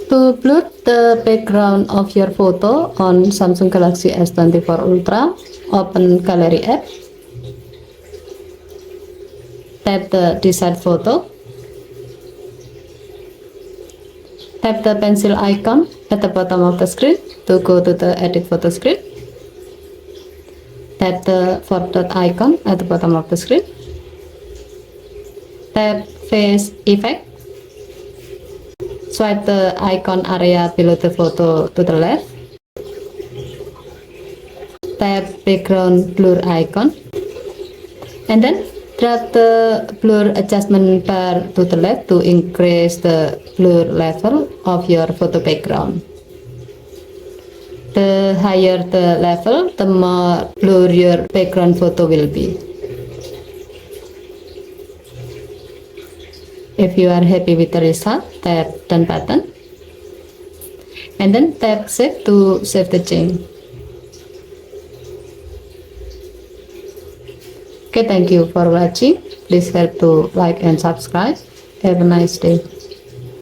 To blur the background of your photo on Samsung Galaxy S24 Ultra, open Gallery app. Tap the desired photo. Tap the pencil icon at the bottom of the screen to go to the edit photo screen. Tap the four dot icon at the bottom of the screen. Tap face effect. Swipe the icon area below the photo to the left. Tap background blur icon. And then drag the blur adjustment bar to the left to increase the blur level of your photo background. The higher the level, the more blur your background photo will be. If you are happy with the result, tap done button and then tap save to save the change. Okay, thank you for watching. Please help to like and subscribe. Have a nice day.